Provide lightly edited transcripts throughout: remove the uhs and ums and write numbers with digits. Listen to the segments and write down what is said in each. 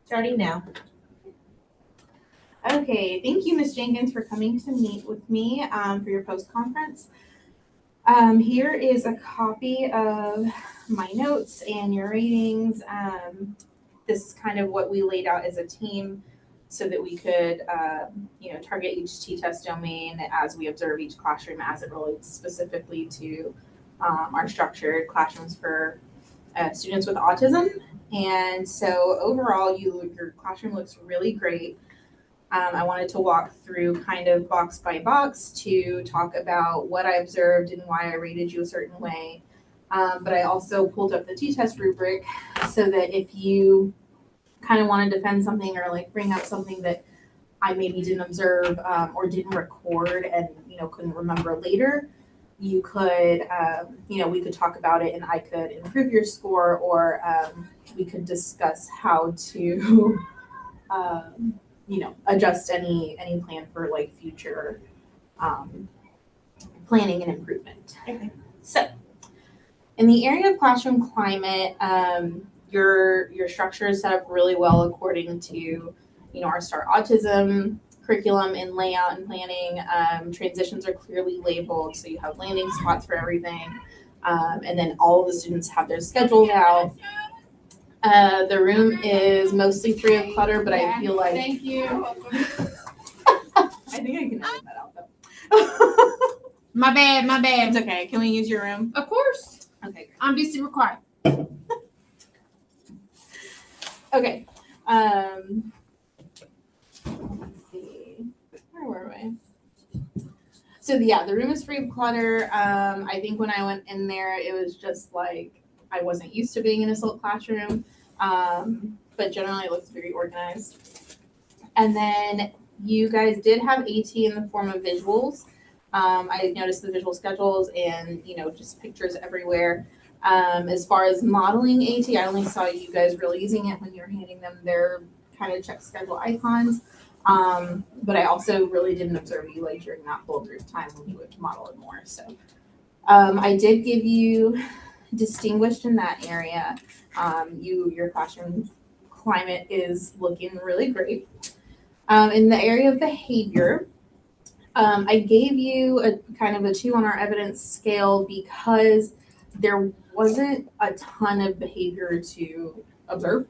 Starting now. Okay, thank you, Ms. Jenkins, for coming to meet with me for your post-conference. Here is a copy of my notes and your ratings. This is kind of what we laid out as a team so that we could, target each t-test domain as we observe each classroom as it relates specifically to our structured classrooms for students with autism. And so overall, your classroom looks really great. I wanted to walk through kind of box by box to talk about what I observed and why I rated you a certain way. But I also pulled up the t-test rubric so that if you kind of want to defend something or like bring up something that I maybe didn't observe or didn't record and couldn't remember later, you could we could talk about it and I could improve your score, or we could discuss how to adjust any plan for like future planning and improvement. Okay. So in the area of classroom climate, your structure is set up really well according to our START autism curriculum and layout and planning. Transitions are clearly labeled, so you have landing spots for everything, and then all of the students have their schedules out. The room is mostly free of clutter, but I feel like Thank you. I think I can edit that out though. My bad. It's okay. Can we use your room? Of course. Okay, great. I'm busy required. Okay. Let's see. Where were we? So yeah, the room is free of clutter. I think when I went in there, it was just like I wasn't used to being in a SILT classroom, but generally it looks very organized. And then you guys did have AT in the form of visuals. I noticed the visual schedules and just pictures everywhere. As far as modeling AT, I only saw you guys really using it when you were handing them their kind of check schedule icons. But I also really didn't observe you like during that whole group time when you would model it more. So I did give you distinguished in that area. Your classroom climate is looking really great. In the area of behavior, I gave you a kind of a 2 on our evidence scale because there wasn't a ton of behavior to observe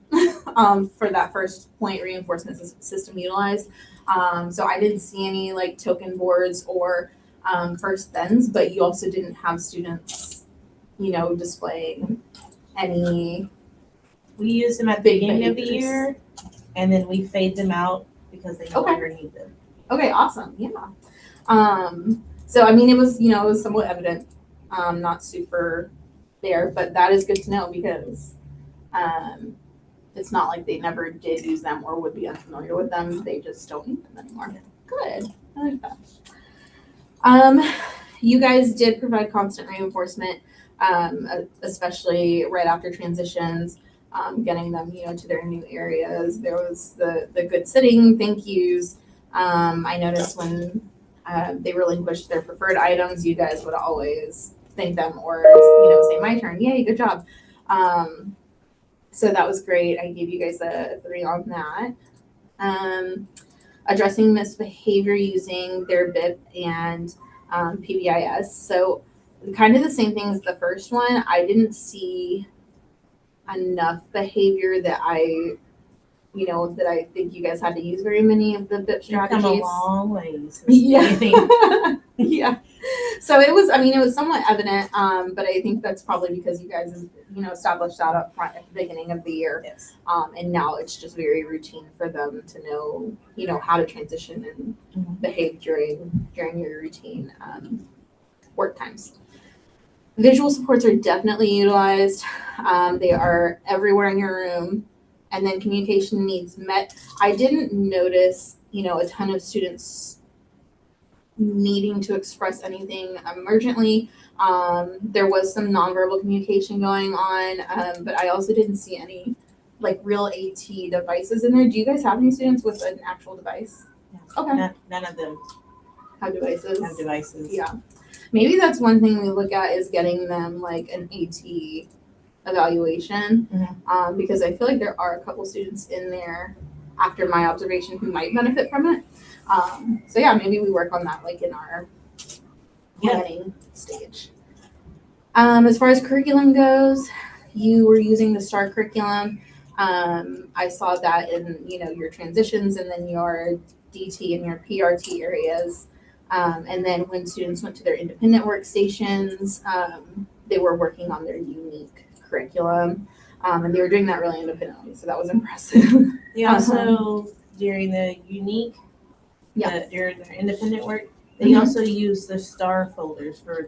for that first point reinforcement system utilized. So I didn't see any like token boards or first thens, but you also didn't have students, displaying any. We use them at the beginning of the year, and then we fade them out because they no longer need them. Okay, awesome. Yeah. So I mean, it was somewhat evident, not super there, but that is good to know because it's not like they never did use them or would be unfamiliar with them. They just don't need them anymore. Good. I like that. You guys did provide constant reinforcement, especially right after transitions, getting them, to their new areas. There was the good sitting, thank yous. I noticed when they relinquished their preferred items, you guys would always thank them or, say my turn. Yay, good job. So that was great. I gave you guys a 3 on that. Addressing misbehavior using their BIP and PBIS. So kind of the same thing as the first one. I didn't see enough behavior that I think you guys had to use very many of the BIP strategies. You've come a long ways. Yeah. Yeah. So it was somewhat evident, but I think that's probably because you guys, established that up front at the beginning of the year. Yes. And now it's just very routine for them to know, how to transition and behave during your routine work times. Visual supports are definitely utilized. They are everywhere in your room. And then communication needs met. I didn't notice, a ton of students needing to express anything emergently. There was some nonverbal communication going on, but I also didn't see any like real AT devices in there. Do you guys have any students with an actual device? Okay. None of them Have devices? have devices. Yeah. Maybe that's one thing we look at is getting them like an AT evaluation, Mhm. because I feel like there are a couple students in there after my observation who might benefit from it. So yeah, maybe we work on that like in our planning stage. As far as curriculum goes, you were using the STAR curriculum. I saw that in your transitions and then your DT and your PRT areas. And then when students went to their independent workstations, they were working on their unique curriculum. And they were doing that really independently, so that was impressive. They also, during the unique, during their independent work, they also use the STAR folders for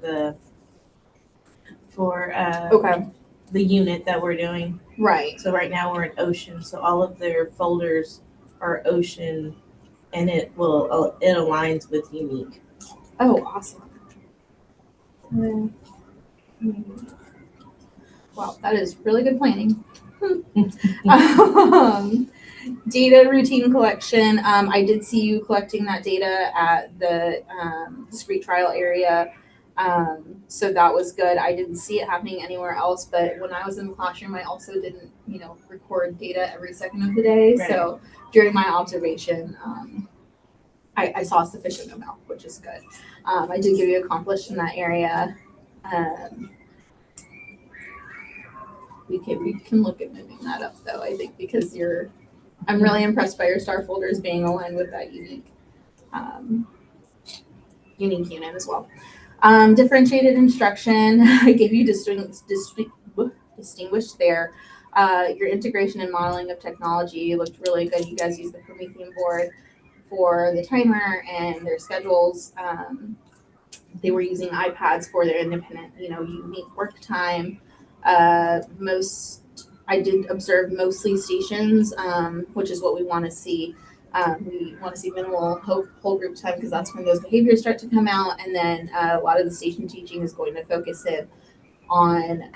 Okay. the unit that we're doing. Right. So right now we're in ocean, so all of their folders are ocean, and it aligns with unique. Oh, awesome. Wow, that is really good planning. Data routine collection. I did see you collecting that data at the discrete trial area. So that was good. I didn't see it happening anywhere else, but when I was in the classroom, I also didn't, record data every second of the day. Right. So during my observation, I saw a sufficient amount, which is good. I did get you accomplished in that area. We can look at moving that up though, I think, because I'm really impressed by your STAR folders being aligned with that unique unit as well. Differentiated instruction, I gave you distinguished there. Your integration and modeling of technology looked really good. You guys used the Promethean board for the timer and their schedules. They were using iPads for their independent, unique work time. I did observe mostly stations, which is what we want to see. We want to see minimal whole group time because that's when those behaviors start to come out. And then a lot of the station teaching is going to focus in on,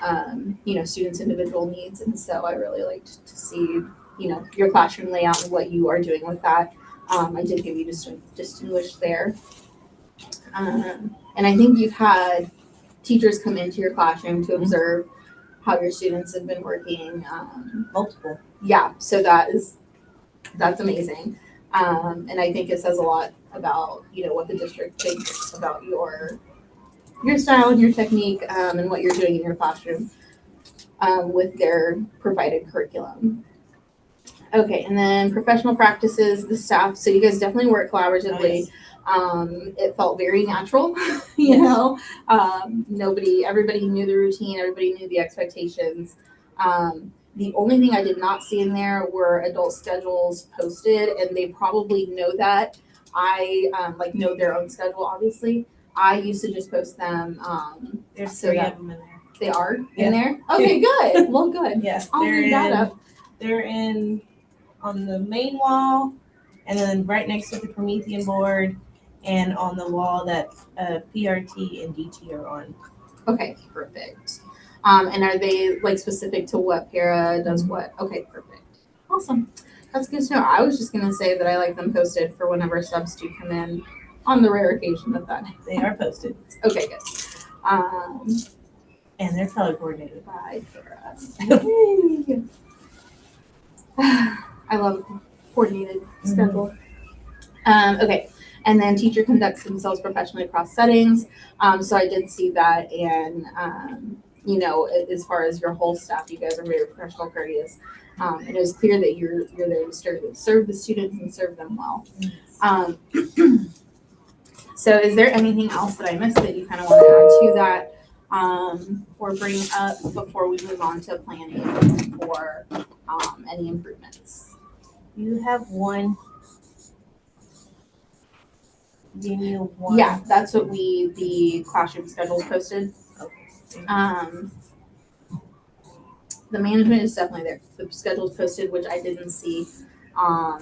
students' individual needs. And so I really liked to see, your classroom layout and what you are doing with that. I did give you distinguished there. And I think you've had teachers come into your classroom to observe how your students have been working. Multiple. Yeah, so that's amazing. And I think it says a lot about, what the district thinks about your style and your technique, and what you're doing in your classroom, with their provided curriculum. Okay, and then professional practices, the staff. So you guys definitely work collaboratively. Oh, yes. It felt very natural, everybody knew the routine, everybody knew the expectations. The only thing I did not see in there were adult schedules posted, and they probably know that. I know their own schedule, obviously. I used to just post them. There's so 3 that of them in there. they are Yeah. in there? Okay, good. Well, good. Yeah, I'll leave that up. They're in on the main wall, and then right next to the Promethean board, and on the wall that PRT and DT are on. Okay, perfect. And are they specific to what para does what? Okay, perfect. Awesome. That's good to know. I was just gonna say that I like them posted for whenever subs do come in on the rare occasion that. They are posted. Okay, good. And they're color coordinated. By para. I love coordinated schedule. Okay, and then teacher conducts themselves professionally across settings. So I did see that, and as far as your whole staff, you guys are very professional, courteous, and it was clear that you're there to serve the students and serve them well. So is there anything else that I missed that you kind of want to add to that, or bring up before we move on to planning for any improvements? You have one. One. Yeah, that's what the classroom schedules posted. Okay. The management is definitely there. The schedules posted, which I didn't see, are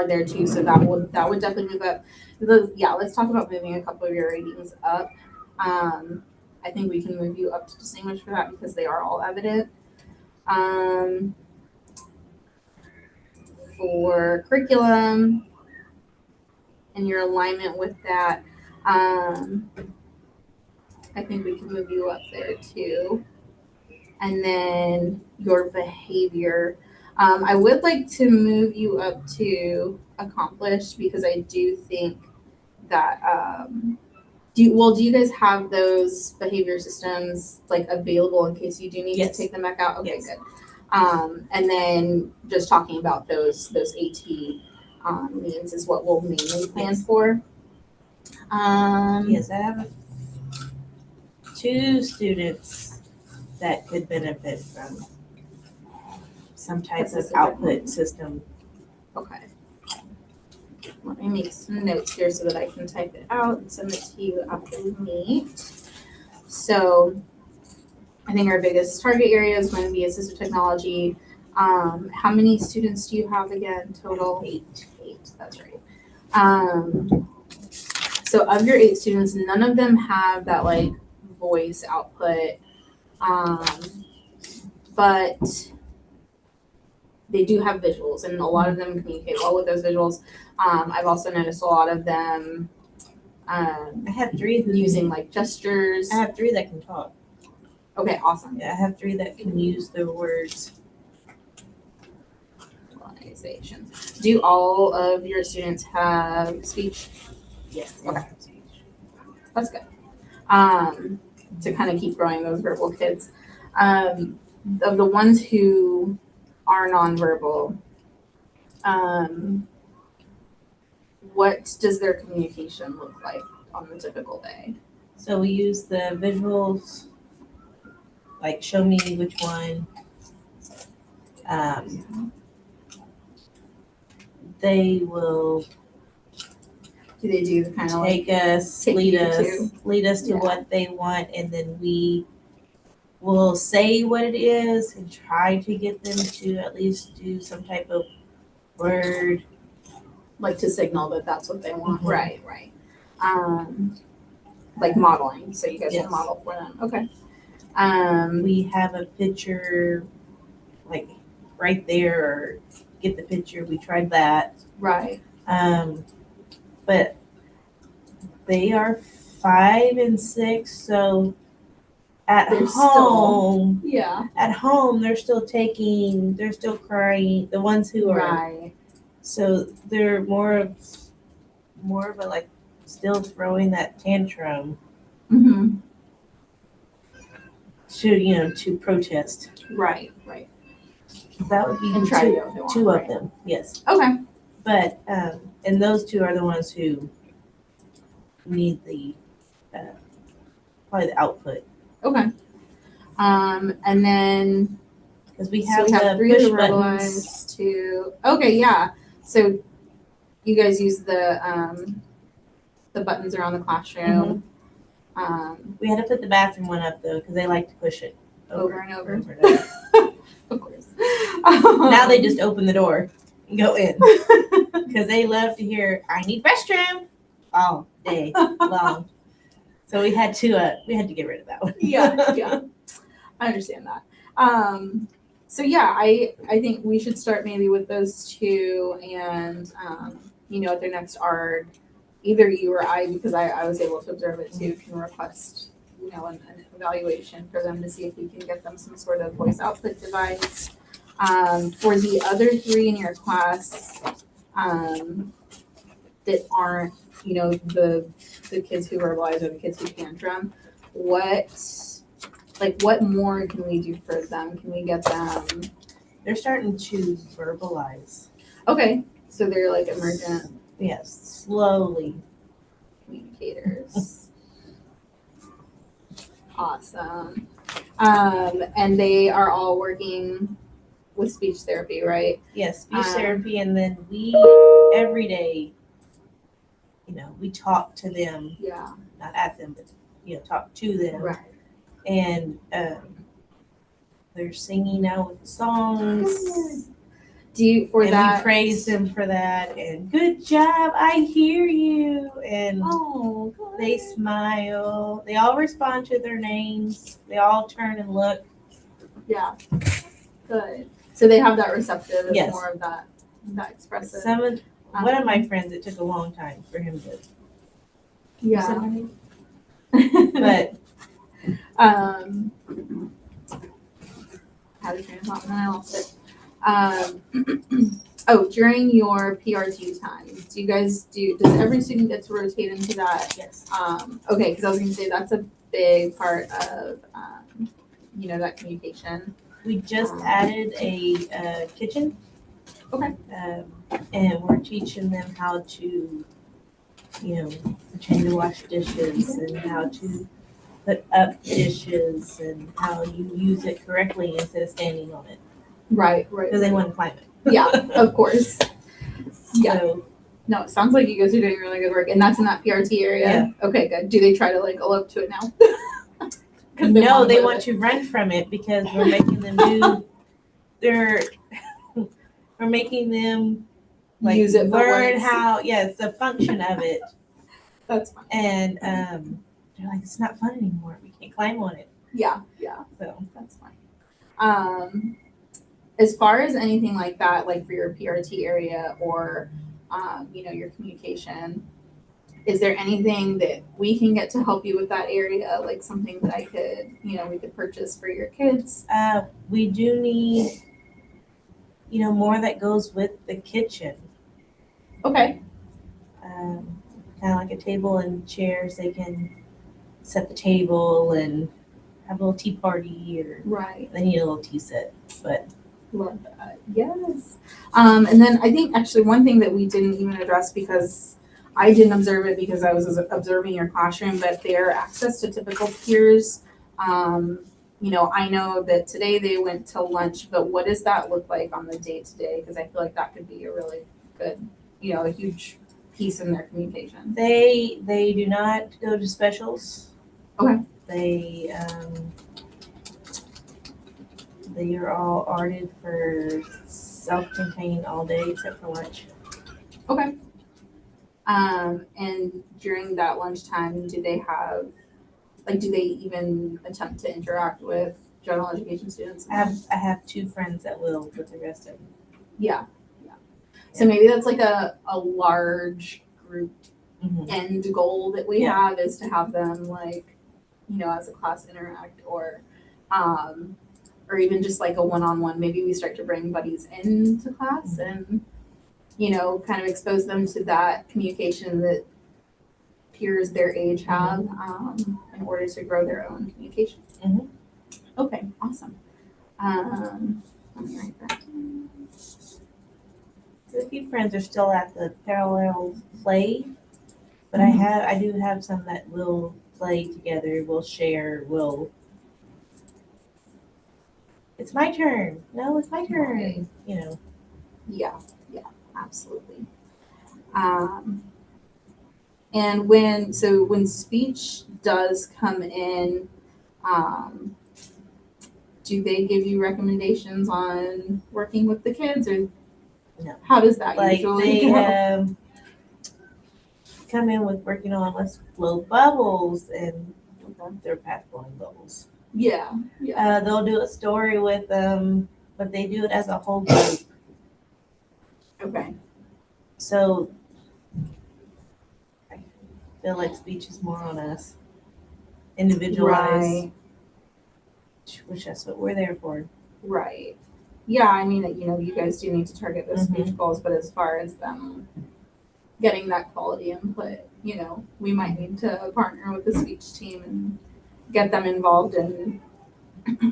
there too. So that would definitely move up. Let's talk about moving a couple of your ratings up. I think we can move you up to distinguished for that because they are all evident. For curriculum and your alignment with that, I think we can move you up there too. and then your behavior. I would like to move you up to accomplished because I do think that do you guys have those behavior systems like available in case you do need Yes. to take them back out? Okay, Yes. good. And then just talking about those AT means is what we'll mainly plan Yes. for. Yes, I have 2 students that could benefit from some type of Assistive output system. Okay. Let me make some notes here so that I can type it out and send it to you after we meet. So I think our biggest target area is going to be assistive technology. How many students do you have again total? 8. 8, that's right. So of your 8 students, none of them have that like voice output, but they do have visuals, and a lot of them communicate well with those visuals. I've also noticed a lot of them I have 3 using like gestures. I have 3 that can talk. Okay, awesome. Yeah, I have 3 that can use the words. Organizations. Do all of your students have speech? Yes. Okay. That's good. To kind of keep growing those verbal kids. Of the ones who are nonverbal, what does their communication look like on the typical day? So we use the visuals, like show me which one. They will Do they do kind of like take us, take lead you us, to- lead us to Yeah. what they want, and then we will say what it is and try to get them to at least do some type of word. like to signal that that's what they want? Mhm. Right. Like modeling. So you guys Yes. will model for them. Okay. We have a picture like right there, or get the picture. We tried that. Right. But they are 5 and 6, so at They're home, Yeah. they're still crying. The ones who are, Right. so they're more of a like still throwing that tantrum Mm-hmm. to protest. Right. That would be And the try to two, get what they want. 2 right. of them, yes. Okay. But and those 2 are the ones who need the probably the output, Okay. And then because we so have we have the 3 push to buttons. verbalize, 2. Okay, yeah. So you guys use the buttons around the classroom. We had to put the bathroom one up though, because they like to push it Over and over. and over. Of course. Now they just open the door and go in, because they love to hear "I need restroom" all day long. So we had to get rid of that one. yeah. I understand that. So yeah, I think we should start maybe with those 2, and at their next ARG, either you or I, because I was able to observe it too, can request an evaluation for them to see if we can get them some sort of voice output device. For the other 3 in your class that aren't the kids who verbalize or the kids who tantrum, what more can we do for them? Can we get them? They're starting to verbalize. Okay, so they're like emergent Yes, slowly. communicators. Awesome. And they are all working with speech therapy, right? Yes, speech therapy, and then we every day, we talk to them, Yeah. not at them, but talk to them. Right. And they're singing now with songs. Do you for and that? we praise them for that, and good job, I hear you, and Oh, they smile. They all respond to their names. They all turn and look. Yeah. Good. So they have that receptive, Yes. more of that expressive. One of my friends, it took a long time for him to. Yeah. Say my name? But had a train of thought and then I lost it. Oh, during your PRT time, does every student get to rotate into that? Yes. Okay, because I was gonna say that's a big part of, that communication. We just added a kitchen. Okay. And we're teaching them how to, pretend to wash dishes and how to put up dishes and how you use it correctly instead of standing on it. Right. Because they want to climb it. Yeah, of course. Yeah. So, No, it sounds like you guys are doing really good work, and that's in that PRT area. Yeah. Okay, good. Do they try to elope to it now? no, they want to run from it because we're making them we're making them Use it for learn once. how, the function of it. That's fine. And they're like, it's not fun anymore. We can't climb on it. Yeah. So That's fine. As far as anything like that, like for your PRT area or, your communication, is there anything that we can get to help you with that area? Like something that I could, we could purchase for your kids? we do need, more that goes with the kitchen. Okay. Kind of like a table and chairs. They can set the table and have a little tea party, or Right. they need a little tea set. But Love that. Yes. And then I think actually one thing that we didn't even address because I didn't observe it because I was observing your classroom, but their access to typical peers. I know that today they went to lunch, but what does that look like on the day to day? Because I feel like that could be a really good, a huge piece in their communication. they do not go to specials. Okay. They are all arted for self-contained all day except for lunch. Okay. And during that lunchtime, do they even attempt to interact with general education students? I have two friends that will, but the rest of them. Yeah. So maybe that's like a large group Mm-hmm. end goal that we Yeah. have is to have them as a class interact or even just like a one-on-one. Maybe we start to bring buddies into class and, kind of expose them to that communication that peers their age have in order to grow their own communication. Mhm. Okay, awesome. Let me write that down. So a few friends are still at the parallel play, but I do have some that will play together, will share, it's my turn. No, it's my turn. Right. Yeah, absolutely. And when speech does come in, do they give you recommendations on working with the kids, or No. how does that Like usually they go? come in with working on let's blow bubbles, and they're past blowing bubbles. Yeah. They'll do a story with them, but they do it as a whole group. Okay. So I feel like speech is more on us, individualized, which that's what we're there for. Right. Yeah, I mean, you guys do need to target those speech goals, but as far as them getting that quality input, we might need to partner with the speech team and get them involved in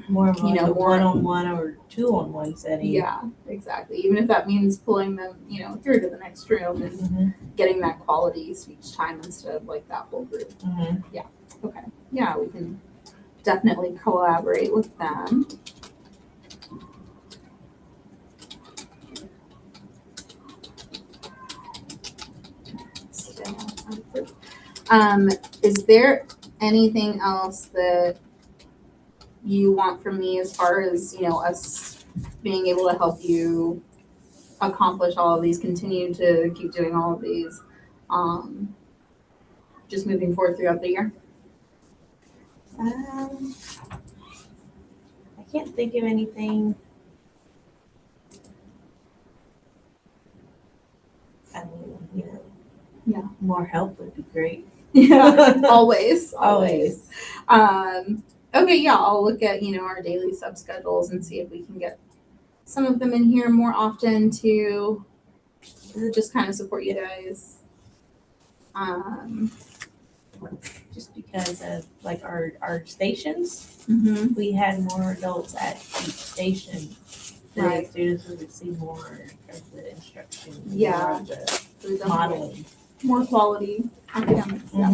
More of like a more one-on-one or two-on-one setting. Yeah, exactly. Even if that means pulling them, through to the next room and Mm-hmm. getting that quality speech time instead of like that whole group. Mm-hmm. Okay. Yeah, we can definitely collaborate with them. Is there anything else that you want from me as far as, us being able to help you accomplish all of these, continue to keep doing all of these, just moving forward throughout the year? I can't think of anything. I mean, more help would be great. Yeah, always. Always. Okay, yeah, I'll look at, our daily subschedules and see if we can get some of them in here more often to just kind of support you guys. Just because of like our stations, Mhm. we had more adults at each station. The Right. students would see more of the instruction, Yeah. more of the So definitely modeling. more quality academics. Yeah.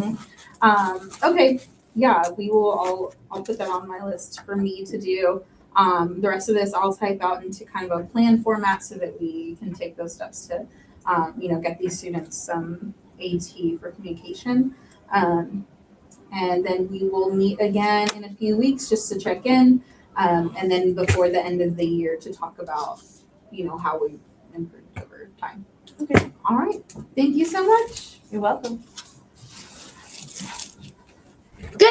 Mhm. Okay, yeah, we will. I'll put that on my list for me to do. The rest of this I'll type out into kind of a plan format so that we can take those steps to, get these students some AT for communication. And then we will meet again in a few weeks just to check in, and then before the end of the year to talk about, how we improved over time. Okay. All right. Thank you so much. You're welcome.